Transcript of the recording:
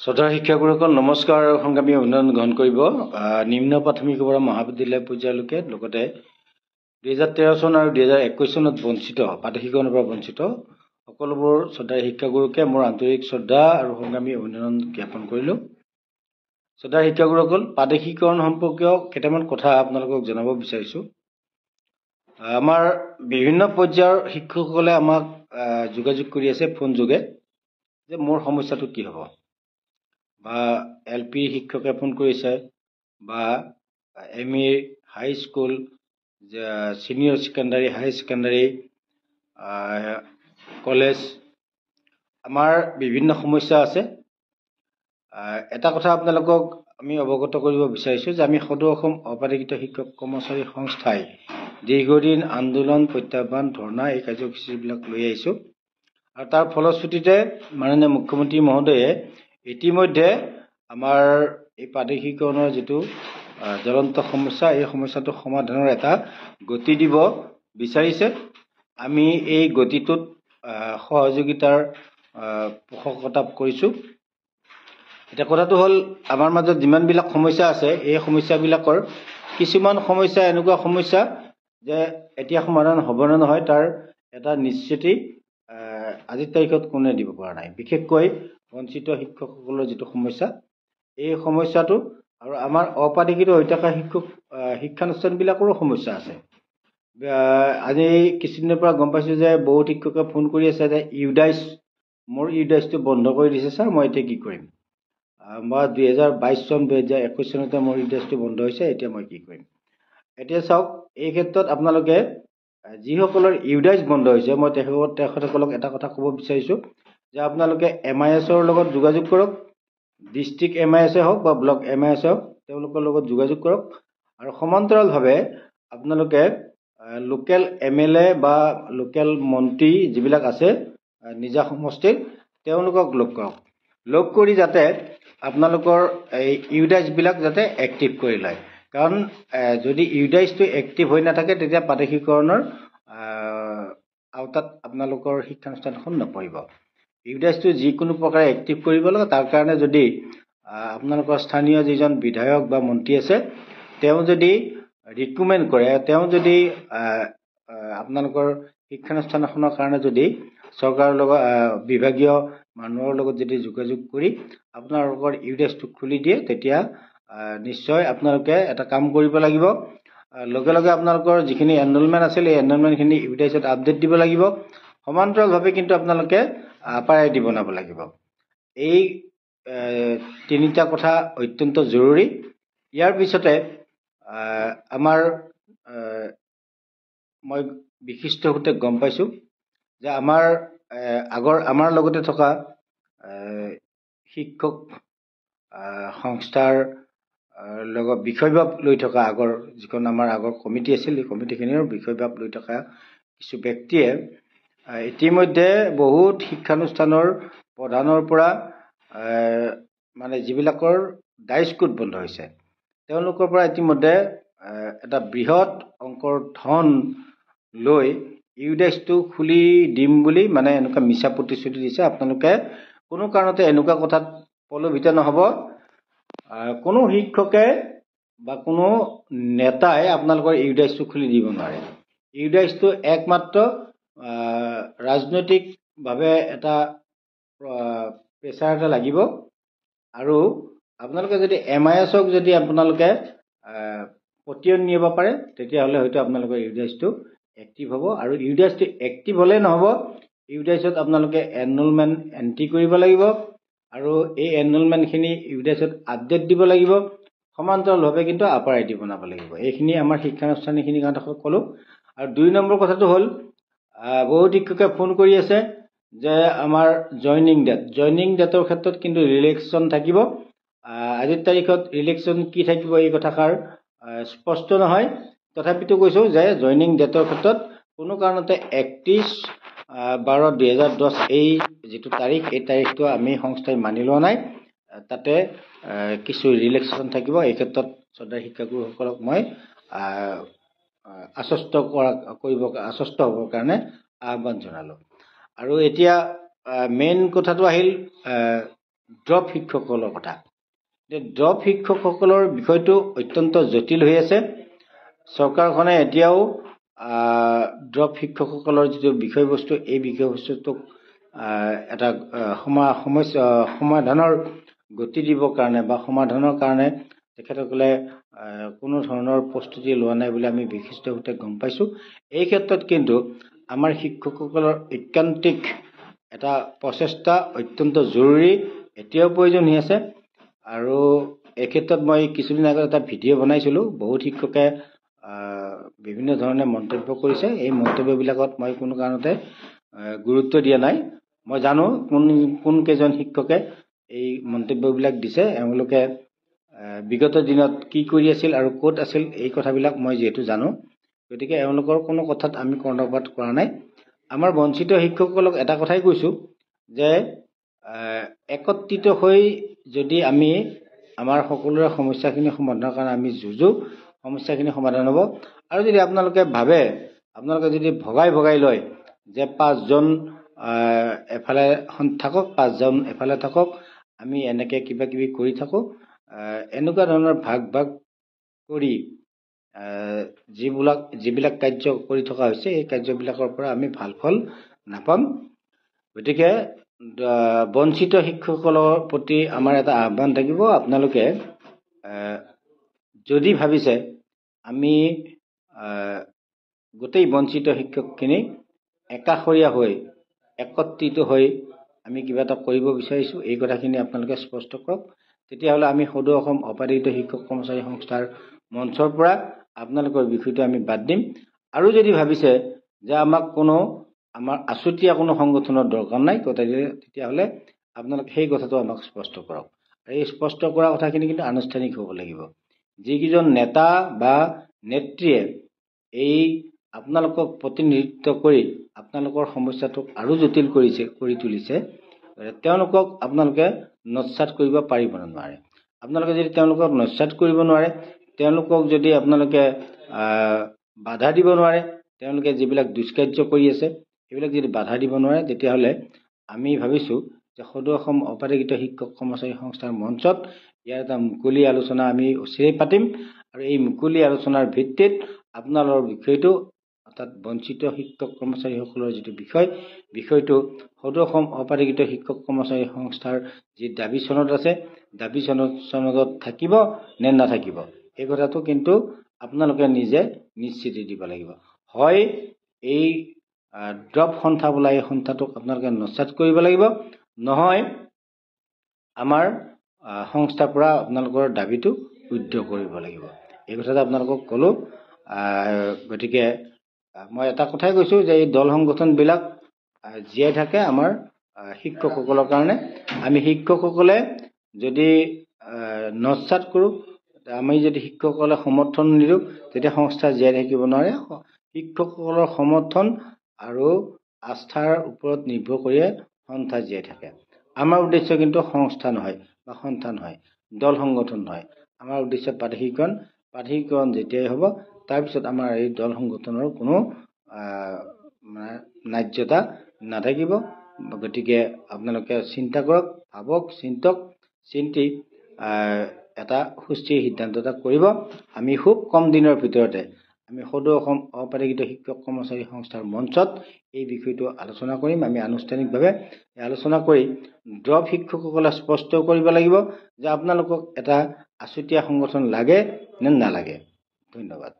শ্ৰদ্ধাৰ শিক্ষাগুৰুসকল নমস্কাৰ আৰু সংগ্ৰামী অভিনন্দন গ্ৰহণ কৰিব। নিম্ন প্ৰাথমিকৰ পৰা মহাবিদ্যালয় পৰ্যায়লৈকে লগতে 2013 চন আৰু 2021 চনত বঞ্চিত প্ৰাদেশিকৰণৰ পৰা বঞ্চিত সকলোবোৰ শ্ৰদ্ধাৰ শিক্ষাগুৰুকে মোৰ আন্তৰিক শ্ৰদ্ধা আৰু সংগ্ৰামী অভিনন্দন জ্ঞাপন কৰিলোঁ। শ্ৰদ্ধাৰ শিক্ষাগুৰুসকল, প্ৰাদেশিকৰণ সম্পৰ্কীয় কেইটামান কথা আপোনালোকক জনাব বিচাৰিছোঁ। আমাৰ বিভিন্ন পৰ্যায়ৰ শিক্ষকসকলে আমাক যোগাযোগ কৰি আছে ফোন যোগে যে মোৰ সমস্যাটো কি হ'ব, বা LP শিক্ষকে ফোন কৰিছে, বা MA হাই স্কুল, ছিনিয়ৰ ছেকেণ্ডাৰী, হাই ছেকেণ্ডাৰী, কলেজ, আমাৰ বিভিন্ন সমস্যা আছে। এটা কথা আপোনালোকক আমি অৱগত কৰিব বিচাৰিছোঁ যে আমি সদৌ অসম অপাধিকৃত শিক্ষক কৰ্মচাৰী সংস্থাই দীৰ্ঘদিন আন্দোলন, প্ৰত্যাহ্বান, ধৰ্ণা এই কাৰ্যসূচীবিলাক লৈ আহিছোঁ আৰু তাৰ ফলশ্ৰুতিতে মাননীয় মুখ্যমন্ত্ৰী মহোদয়ে ইতিমধ্যে আমাৰ এই প্ৰাদেশিকৰণৰ যিটো জ্বলন্ত সমস্যা, এই সমস্যাটো সমাধানৰ এটা গতি দিব বিচাৰিছে। আমি এই গতিটোত সহযোগিতাৰ পোষকতা কৰিছোঁ। এতিয়া কথাটো হ'ল, আমাৰ মাজত যিমানবিলাক সমস্যা আছে, এই সমস্যাবিলাকৰ কিছুমান সমস্যা এনেকুৱা সমস্যা যে এতিয়া সমাধান হ'ব নে নহয় তাৰ এটা নিশ্চিতি আজিৰ তাৰিখত কোনে দিব পৰা নাই। বিশেষকৈ বঞ্চিত শিক্ষকসকলৰ যিটো সমস্যা, এই সমস্যাটো, আৰু আমাৰ অপাধিকৃত হৈ থকা শিক্ষানুষ্ঠানবিলাকৰো সমস্যা আছে। আজি কিছুদিনৰ পৰা গম পাইছোঁ যে বহুত শিক্ষকে ফোন কৰি আছে যে মোৰ ইউডাইচটো বন্ধ কৰি দিছে ছাৰ, মই এতিয়া কি কৰিম, বা 2022 চন 2021 চনতে মোৰ ইউডাইচটো বন্ধ হৈছে, এতিয়া মই কি কৰিম। এতিয়া চাওক, এই ক্ষেত্ৰত আপোনালোকে যিসকলৰ ইউডাইচ বন্ধ হৈছে, মই তেখেতসকলক এটা কথা ক'ব বিচাৰিছোঁ যে আপোনালোকে MIS-ৰ লগত যোগাযোগ কৰক। ডিষ্ট্ৰিক্ট MIS হওক বা ব্লক MIS হওক, তেওঁলোকৰ লগত যোগাযোগ কৰক আৰু সমান্তৰালভাৱে আপোনালোকে লোকেল MLA বা লোকেল মন্ত্ৰী যিবিলাক আছে নিজা সমষ্টিৰ, তেওঁলোকক লগ কৰক। লগ কৰি যাতে আপোনালোকৰ এই ইউডাইচবিলাক যাতে এক্টিভ কৰি লয়, কাৰণ যদি ইউডাইচটো এক্টিভ হৈ নাথাকে তেতিয়া প্ৰাদেশিকৰণৰ আওতাত আপোনালোকৰ শিক্ষানুষ্ঠানখন নপৰিব। ইউডাইচটো যিকোনো প্ৰকাৰে এক্টিভ কৰিব লাগে। তাৰ কাৰণে যদি আপোনালোকৰ স্থানীয় যিজন বিধায়ক বা মন্ত্ৰী আছে, তেওঁ যদি ৰিকমেণ্ড কৰে, তেওঁ যদি আপোনালোকৰ শিক্ষানুষ্ঠানখনৰ কাৰণে যদি চৰকাৰৰ লগত বিভাগীয় মানুহৰ লগত যদি যোগাযোগ কৰি আপোনালোকৰ ইউডাইচটো খুলি দিয়ে, তেতিয়া নিশ্চয় আপোনালোকে এটা কাম কৰিব লাগিব। লগে লগে আপোনালোকৰ যিখিনি এনৰলমেণ্ট আছিল, এই এনৰলমেণ্টখিনি ইউডাইচত আপডেট দিব লাগিব। সমান্তৰালভাৱে কিন্তু আপোনালোকে আপাৰ আই ডি বনাব লাগিব। এই তিনিটা কথা অত্যন্ত জৰুৰী। ইয়াৰ পিছতে মই বিশিষ্ট সূত্ৰে গম পাইছোঁ যে আমাৰ লগতে থকা শিক্ষক সংস্থাৰ লগত বিষয়ভাৱ লৈ থকা যিখন আমাৰ আগৰ কমিটি আছিল, এই কমিটিখিনিৰ বিষয়ভাৱ লৈ থকা কিছু ব্যক্তিয়ে ইতিমধ্যে বহুত শিক্ষানুষ্ঠানৰ প্ৰধানৰ পৰা মানে যিবিলাকৰ ডাইস্কুট বন্ধ হৈছে, তেওঁলোকৰ পৰা ইতিমধ্যে এটা বৃহৎ অংকৰ ধন লৈ ইউডাইচটো খুলি দিম বুলি মানে এনেকুৱা মিছা প্ৰতিশ্ৰুতি দিছে। আপোনালোকে কোনো কাৰণতে এনেকুৱা কথাত প্ৰলোভিত নহ'ব। কোনো শিক্ষকে বা কোনো নেতাই আপোনালোকৰ ইউডাইচটো খুলি দিব নোৱাৰে। ইউডাইচটো একমাত্ৰ ৰাজনৈতিকভাৱে এটা প্ৰেছাৰ এটা লাগিব, আৰু আপোনালোকে যদি MIS-ক যদি আপোনালোকে পতিয়ন নিব পাৰে, তেতিয়াহ'লে হয়তো আপোনালোকৰ ইউডাইচটো এক্টিভ হ'ব। আৰু ইউডাইচটো এক্টিভ হ'লেই নহ'ব, ইউডাইচত আপোনালোকে এনৰলমেণ্ট এণ্ট্ৰি কৰিব লাগিব, আৰু এই এনৰলমেণ্টখিনি ইউডাইচত আপডেট দিব লাগিব। সমান্তৰালভাৱে কিন্তু আপাৰ আই ডি বনাব লাগিব। এইখিনি আমাৰ শিক্ষানুষ্ঠান এইখিনি কাৰণে ক'লোঁ। আৰু 2 নম্বৰ কথাটো হ'ল, বহুত শিক্ষকে ফোন কৰি আছে যে আমাৰ জইনিং ডেটৰ ক্ষেত্ৰত কিন্তু ৰিলেক্সন থাকিব। আজিৰ তাৰিখত ৰিলেক্সন কি থাকিব এই কথাষাৰ স্পষ্ট নহয়। তথাপিতো কৈছোঁ যে জইনিং ডেটৰ ক্ষেত্ৰত কোনো কাৰণতে 31/12/2010 এই যিটো তাৰিখ, এই তাৰিখটো আমি সংস্থাই মানি লোৱা নাই। তাতে কিছু ৰিলেক্সেশ্যন থাকিব। এই ক্ষেত্ৰত শ্ৰদ্ধাৰ শিক্ষাগুৰুসকলক মই আশ্বস্ত হ'বৰ কাৰণে আহ্বান জনালোঁ। আৰু এতিয়া মেইন কথাটো আহিল, ড্ৰপ শিক্ষকসকলৰ কথা। ড্ৰপ শিক্ষকসকলৰ বিষয়টো অত্যন্ত জটিল হৈ আছে। চৰকাৰখনে এতিয়াও ড্ৰপ শিক্ষকসকলৰ যিটো বিষয়বস্তু, এই বিষয়বস্তুটোক এটা সমাধানৰ গতি দিবৰ কাৰণে বা সমাধানৰ কাৰণে তেখেতসকলে কোনো ধৰণৰ প্ৰস্তুতি লোৱা নাই বুলি আমি বিশিষ্টভাৱে গম পাইছোঁ। এই ক্ষেত্ৰত কিন্তু আমাৰ শিক্ষকসকলৰ ঐকান্তিক এটা প্ৰচেষ্টা অত্যন্ত জৰুৰী, এতিয়াও প্ৰয়োজন হৈ আছে। আৰু এই ক্ষেত্ৰত মই কিছুদিন আগত এটা ভিডিঅ' বনাইছিলোঁ। বহুত শিক্ষকে বিভিন্ন ধৰণে মন্তব্য কৰিছে। এই মন্তব্যবিলাকত মই কোনো কাৰণতে গুৰুত্ব দিয়া নাই। মই জানো কোন কেইজন শিক্ষকে এই মন্তব্যবিলাক দিছে, এওঁলোকে বিগত দিনত কি কৰি আছিল আৰু ক'ত আছিল, এই কথাবিলাক মই যিহেতু জানো, গতিকে এওঁলোকৰ কোনো কথাত আমি কৰ্ণপাত কৰা নাই। আমাৰ বঞ্চিত শিক্ষকসকলক এটা কথাই কৈছোঁ যে একত্ৰিত হৈ যদি আমি আমাৰ সকলোৰে সমস্যাখিনি সমাধানৰ কাৰণে আমি যুঁজো, সমস্যাখিনি সমাধান হ'ব। আৰু যদি আপোনালোকে ভাবে, আপোনালোকে যদি ভগাই ভগাই লয় যে 5জন এফালে থাকক, 5জন এফালে থাকক, আমি এনেকৈ কিবা কিবি কৰি থাকোঁ, এনেকুৱা ধৰণৰ ভাগ ভাগ কৰি যিবিলাক কাৰ্য কৰি থকা হৈছে, এই কাৰ্যবিলাকৰ পৰা আমি ভাল ফল নাপাম। গতিকে বঞ্চিত শিক্ষকসকলৰ প্ৰতি আমাৰ এটা আহ্বান থাকিব, আপোনালোকে যদি ভাবিছে আমি গোটেই বঞ্চিত শিক্ষকখিনি একাষৰীয়া হৈ একত্ৰিত হৈ আমি কিবা এটা কৰিব বিচাৰিছোঁ, এই কথাখিনি আপোনালোকে স্পষ্ট কৰক। তেতিয়াহ'লে আমি সদৌ অসম অপাৰেগিত শিক্ষক কৰ্মচাৰী সংস্থাৰ মঞ্চৰ পৰা আপোনালোকৰ বিষয়টো আমি বাদ দিম। আৰু যদি ভাবিছে যে আমাৰ আছুতীয়া কোনো সংগঠনৰ দৰকাৰ নাই, তেতিয়াহ'লে আপোনালোকে সেই কথাটো আমাক স্পষ্ট কৰক। এই স্পষ্ট কৰা কথাখিনি কিন্তু আনুষ্ঠানিক হ'ব লাগিব। যিকেইজন নেতা বা নেত্ৰীয়ে এই আপোনালোকক প্ৰতিনিধিত্ব কৰি আপোনালোকৰ সমস্যাটোক আৰু জটিল কৰি তুলিছে, তেওঁলোকক আপোনালোকে নস্যাৎ কৰিব পাৰিব নে নোৱাৰে? আপোনালোকে যদি তেওঁলোকক নস্যাৎ কৰিব নোৱাৰে, তেওঁলোকক যদি আপোনালোকে বাধা দিব নোৱাৰে, তেওঁলোকে যিবিলাক দুষ্কাৰ্য কৰি আছে সেইবিলাক যদি বাধা দিব নোৱাৰে, তেতিয়াহ'লে আমি ভাবিছোঁ যে সদৌ অসম অপাৰেগিত শিক্ষক কৰ্মচাৰী সংস্থাৰ মঞ্চত ইয়াৰ এটা মুকলি আলোচনা আমি অচিৰেই পাতিম। আৰু এই মুকলি আলোচনাৰ ভিত্তিত আপোনালোকৰ বিষয়টো, অৰ্থাৎ বঞ্চিত শিক্ষক কৰ্মচাৰীসকলৰ যিটো বিষয়টো সদৌ অসম অপাৰেগিত শিক্ষক কৰ্মচাৰী সংস্থাৰ যি দাবী চনদ আছে, দাবী চনদত থাকিব নে নাথাকিব, এই কথাটো কিন্তু আপোনালোকে নিজে নিশ্চিতি দিব লাগিব। হয় এই ড্ৰপ সন্থা বোলা এই সন্থাটোক আপোনালোকে নস্যাৎ কৰিব লাগিব, নহয় আমাৰ সংস্থাৰ পৰা আপোনালোকৰ দাবীটো উইথড্ৰ কৰিব লাগিব। এই কথাটো আপোনালোকক ক'লোঁ। গতিকে মই এটা কথাই কৈছোঁ যে এই দল সংগঠনবিলাক জীয়াই থাকে আমাৰ শিক্ষকসকলৰ কাৰণে। আমি শিক্ষকসকলে যদি নস্যাৎ কৰোঁ, আমি যদি শিক্ষকসকলে সমৰ্থন নিদিওঁ, তেতিয়া সংস্থা জীয়াই থাকিব নোৱাৰে। শিক্ষকসকলৰ সমৰ্থন আৰু আস্থাৰ ওপৰত নিৰ্ভৰ কৰিয়ে সংস্থা জীয়াই থাকে। আমাৰ উদ্দেশ্য কিন্তু সংস্থা নহয় বা সন্থা নহয়, দল সংগঠন নহয়। আমাৰ উদ্দেশ্য প্ৰাধিকৰণ যেতিয়াই হ'ব, তাৰপিছত আমাৰ এই দল সংগঠনৰ কোনো ন্যায্যতা নাথাকিব। গতিকে আপোনালোকে চিন্তা কৰক, ভাবক, চিন্তি এটা সুস্থিৰ সিদ্ধান্ত এটা কৰিব। আমি খুব কম দিনৰ ভিতৰতে আমি সদৌ অসম অপাৰেগিত শিক্ষক কৰ্মচাৰী সংস্থাৰ মঞ্চত এই বিষয়টো আলোচনা কৰিম। আমি আনুষ্ঠানিকভাৱে আলোচনা কৰি ড্ৰপ শিক্ষকসকলে স্পষ্ট কৰিব লাগিব যে আপোনালোকক এটা আছুতীয়া সংগঠন লাগে নে নালাগে। ধন্যবাদ।